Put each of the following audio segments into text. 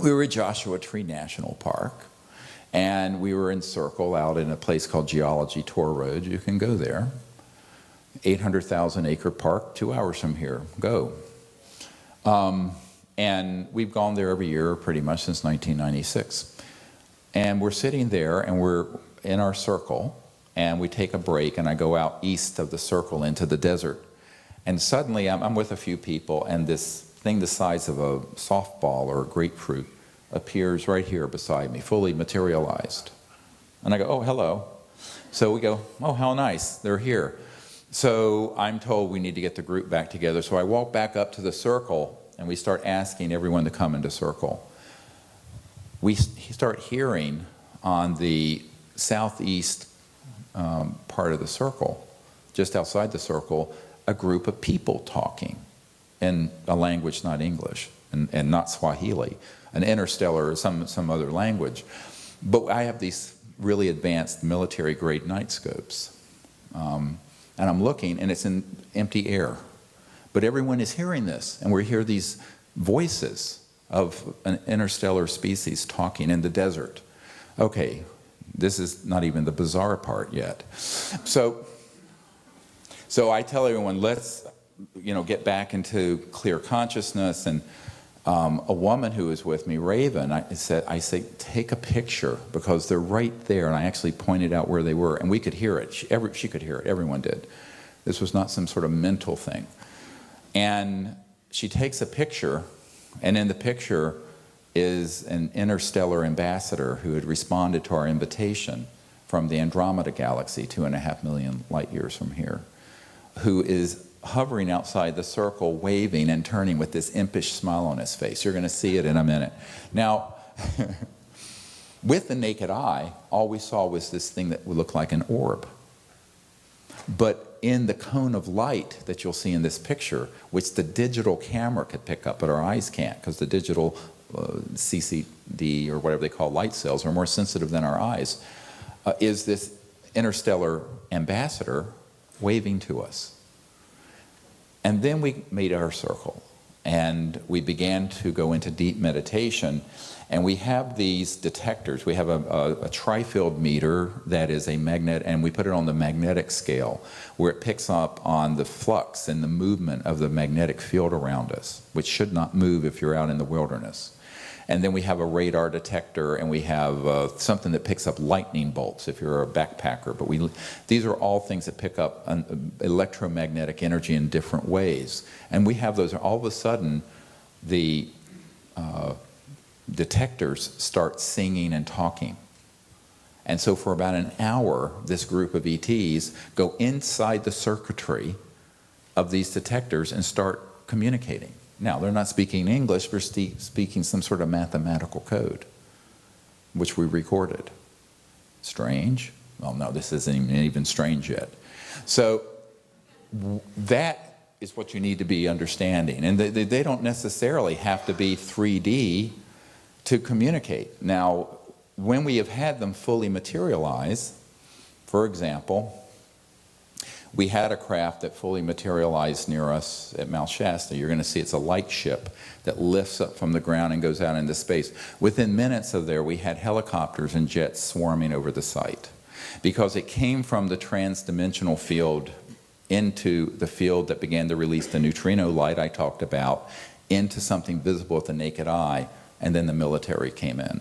we were at Joshua Tree National Park, and we were in Circle out in a place called Geology Tour Road. You can go there. 800,000 acre park, 2 hours from here. Go. And we've gone there every year pretty much since 1996. And we're sitting there and we're in our circle and we take a break and I go out east of the circle into the desert. And suddenly I'm with a few people and this thing the size of a softball or a grapefruit appears right here beside me, fully materialized. And I go, oh, hello. So we go, oh, how nice, they're here. So I'm told we need to get the group back together. So I walk back up to the circle and we start asking everyone to come into circle. We start hearing on the southeast part of the circle, just outside the circle, a group of people talking in a language not English and not Swahili, an interstellar or some other language. But I have these really advanced military-grade night scopes. And I'm looking, and it's in empty air. But everyone is hearing this, and we hear these voices of an interstellar species talking in the desert. Okay, this is not even the bizarre part yet. So I tell everyone, let's get back into clear consciousness. And a woman who was with me, Raven, I say, take a picture because they're right there. And I actually pointed out where they were, and we could hear it. She could hear it. Everyone did. This was not some sort of mental thing. And she takes a picture, and in the picture is an interstellar ambassador who had responded to our invitation from the Andromeda galaxy, 2.5 million light years from here, who is hovering outside the circle, waving and turning with this impish smile on his face. You're going to see it in a minute. Now, with the naked eye, all we saw was this thing that would look like an orb. But in the cone of light that you'll see in this picture, which the digital camera could pick up, but our eyes can't, because the digital CCD, or whatever they call light cells, are more sensitive than our eyes, is this interstellar ambassador waving to us. And then we made our circle, and we began to go into deep meditation. And we have these detectors. We have a tri-field meter that is a magnet, and we put it on the magnetic scale where it picks up on the flux and the movement of the magnetic field around us, which should not move if you're out in the wilderness. And then we have a radar detector, and we have something that picks up lightning bolts if you're a backpacker. But these are all things that pick up electromagnetic energy in different ways. And we have those. All of a sudden, the detectors start singing and talking. And so for about an hour, this group of ETs go inside the circuitry of these detectors and start communicating. Now, they're not speaking English, they're speaking some sort of mathematical code, which we recorded. Strange? Well, no, this isn't even strange yet. So that is what you need to be understanding. And they don't necessarily have to be 3D to communicate. Now, when we have had them fully materialize, for example, we had a craft that fully materialized near us at Mount Shasta. You're going to see it's a light ship that lifts up from the ground and goes out into space. Within minutes of there, we had helicopters and jets swarming over the site because it came from the transdimensional field into the field that began to release the neutrino light I talked about into something visible with the naked eye. And then the military came in.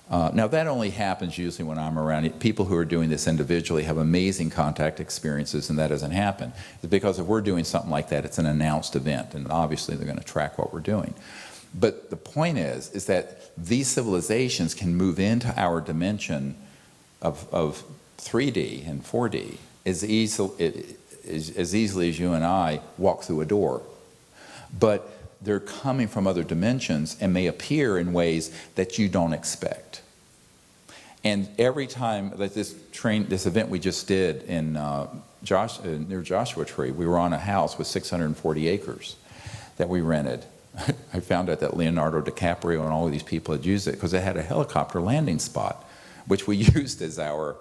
Now that only happens usually when I'm around. People who are doing this individually have amazing contact experiences, and that doesn't happen. It's because if we're doing something like that, it's an announced event, and obviously they're going to track what we're doing. But the point is that these civilizations can move into our dimension of 3D and 4D as easily as you and I walk through a door. But they're coming from other dimensions and may appear in ways that you don't expect. And every time that this event we just did in near Joshua Tree, we were on a house with 640 acres that we rented. I found out that Leonardo DiCaprio and all of these people had used it because it had a helicopter landing spot, which we used as our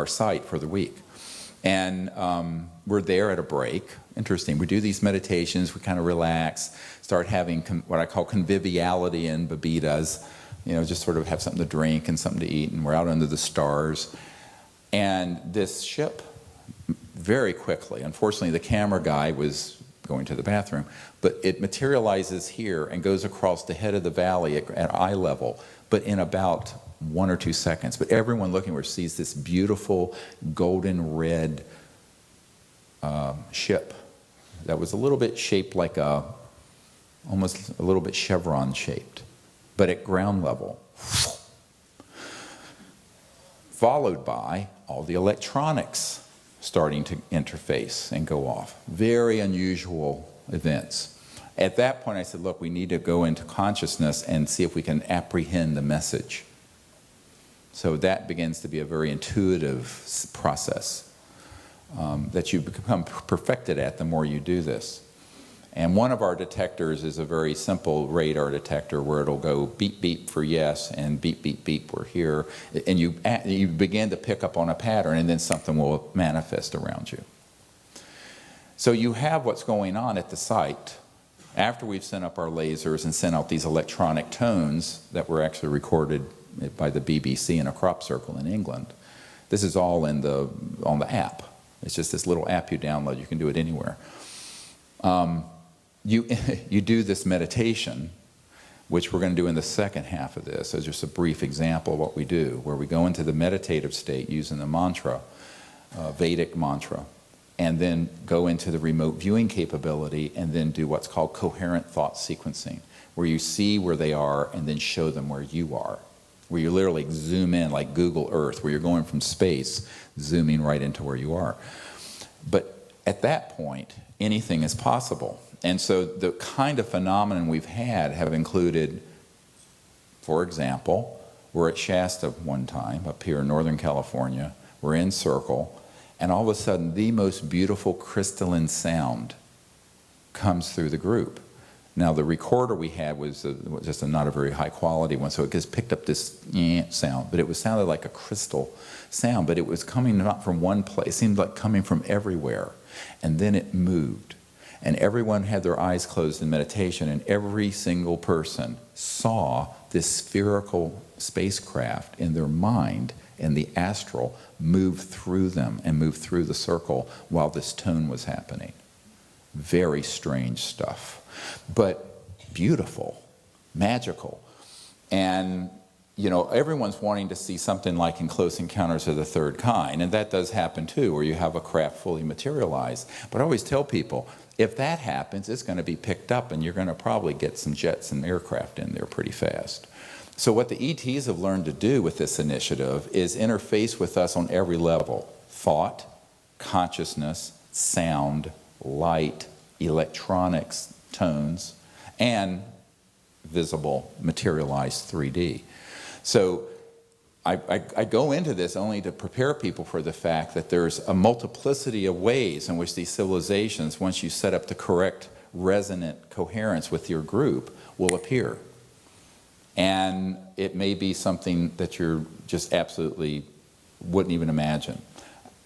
site for the week. And we're there at a break. Interesting. We do these meditations. We kind of relax, start having what I call conviviality in bebidas. You know, just sort of have something to drink and something to eat, and we're out under the stars. And this ship, very quickly, unfortunately the camera guy was going to the bathroom, but it materializes here and goes across the head of the valley at eye level, but in about 1 or 2 seconds. But everyone looking where sees this beautiful golden red ship that was a little bit shaped like almost a little bit chevron shaped, but at ground level. Followed by all the electronics starting to interface and go off. Very unusual events. At that point I said, look, we need to go into consciousness and see if we can apprehend the message. So that begins to be a very intuitive process that you become perfected at the more you do this. And one of our detectors is a very simple radar detector where it'll go beep, beep for yes, and beep, beep, beep, we're here. And you begin to pick up on a pattern, and then something will manifest around you. So you have what's going on at the site. After we've sent up our lasers and sent out these electronic tones that were actually recorded by the BBC in a crop circle in England. This is all on the app. It's just this little app you download. You can do it anywhere. You do this meditation, which we're going to do in the second half of this, as just a brief example of what we do, where we go into the meditative state using the mantra, Vedic mantra, and then go into the remote viewing capability and then do what's called coherent thought sequencing, where you see where they are and then show them where you are, where you literally zoom in like Google Earth, where you're going from space, zooming right into where you are. But at that point, anything is possible. And so the kind of phenomenon we've had have included, for example, we're at Shasta one time, up here in Northern California, we're in Circle, and all of a sudden the most beautiful crystalline sound comes through the group. Now the recorder we had was just not a very high quality one, so it just picked up this sound, but it sounded like a crystal sound, but it was coming not from one place, it seemed like coming from everywhere. And then it moved. And everyone had their eyes closed in meditation, and every single person saw this spherical spacecraft in their mind, and the astral move through them and move through the circle while this tone was happening. Very strange stuff, but beautiful, magical. And you know, everyone's wanting to see something like in Close Encounters of the Third Kind, and that does happen too, where you have a craft fully materialized. But I always tell people, if that happens, it's going to be picked up, and you're going to probably get some jets and aircraft in there pretty fast. So what the ETs have learned to do with this initiative is interface with us on every level: thought, consciousness, sound, light, electronics, tones, and visible, materialized 3D. So I go into this only to prepare people for the fact that there's a multiplicity of ways in which these civilizations, once you set up the correct resonant coherence with your group, will appear. And it may be something that you're just absolutely wouldn't even imagine.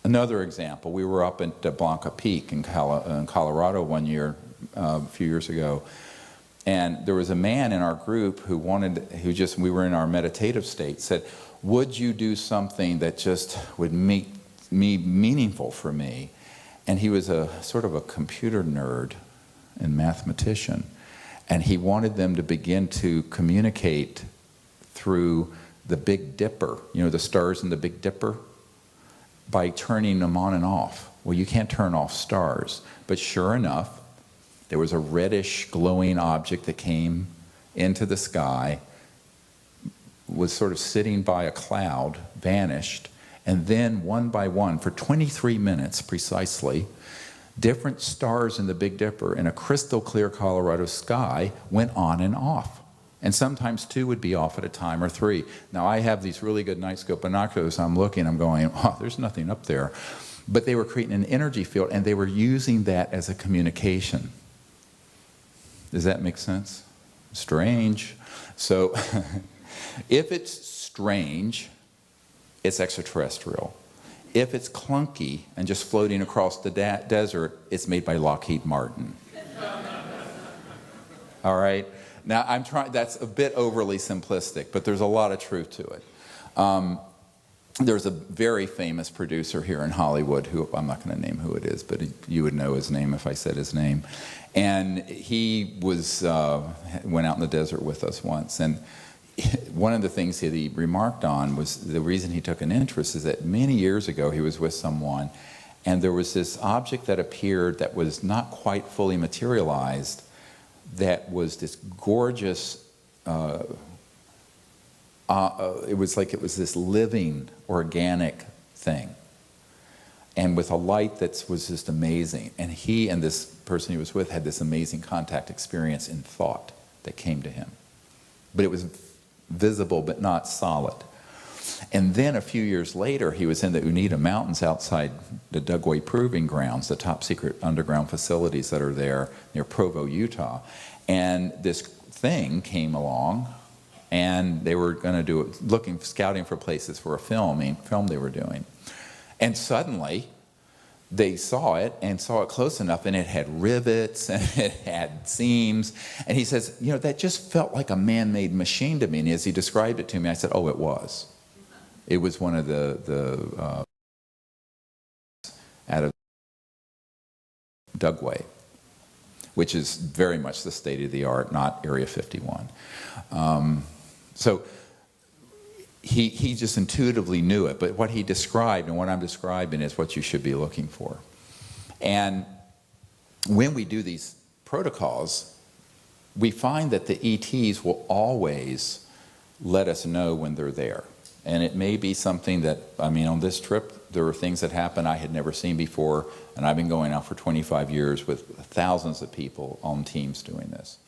Another example, we were up at Blanca Peak in Colorado one year, a few years ago, and there was a man in our group we were in our meditative state, said, would you do something that just would make me meaningful for me? And he was a sort of a computer nerd and mathematician, and he wanted them to begin to communicate through the Big Dipper, you know, the stars in the Big Dipper, by turning them on and off. Well, you can't turn off stars, but sure enough, there was a reddish glowing object that came into the sky, was sort of sitting by a cloud, vanished, and then one by one, for 23 minutes precisely, different stars in the Big Dipper in a crystal clear Colorado sky went on and off. And sometimes 2 would be off at a time, or 3. Now I have these really good night scope binoculars, I'm looking, I'm going, oh, there's nothing up there. But they were creating an energy field, and they were using that as a communication. Does that make sense? Strange. So if it's strange, it's extraterrestrial. If it's clunky and just floating across the desert, it's made by Lockheed Martin. All right? Now, that's a bit overly simplistic, but there's a lot of truth to it. There's a very famous producer here in Hollywood who, I'm not going to name who it is, but you would know his name if I said his name. And he went out in the desert with us once. And one of the things that he remarked on was the reason he took an interest is that many years ago he was with someone, and there was this object that appeared that was not quite fully materialized, that was this gorgeous, it was this living, organic thing, and with a light that was just amazing. And he and this person he was with had this amazing contact experience in thought that came to him. But it was visible but not solid. And then a few years later, he was in the Unita Mountains outside the Dugway Proving Grounds, the top secret underground facilities that are there near Provo, Utah. And this thing came along, and they were going to do it, scouting for places for a film they were doing. And suddenly, they saw it and saw it close enough, and it had rivets and it had seams. And he says, you know, that just felt like a man-made machine to me. And as he described it to me, I said, oh, it was. It was one of the out of Dugway, which is very much the state of the art, not Area 51. So he just intuitively knew it, but what he described and what I'm describing is what you should be looking for. And when we do these protocols, we find that the ETs will always let us know when they're there. And it may be something that, I mean, on this trip, there were things that happened I had never seen before, and I've been going out for 25 years with thousands of people on teams doing this.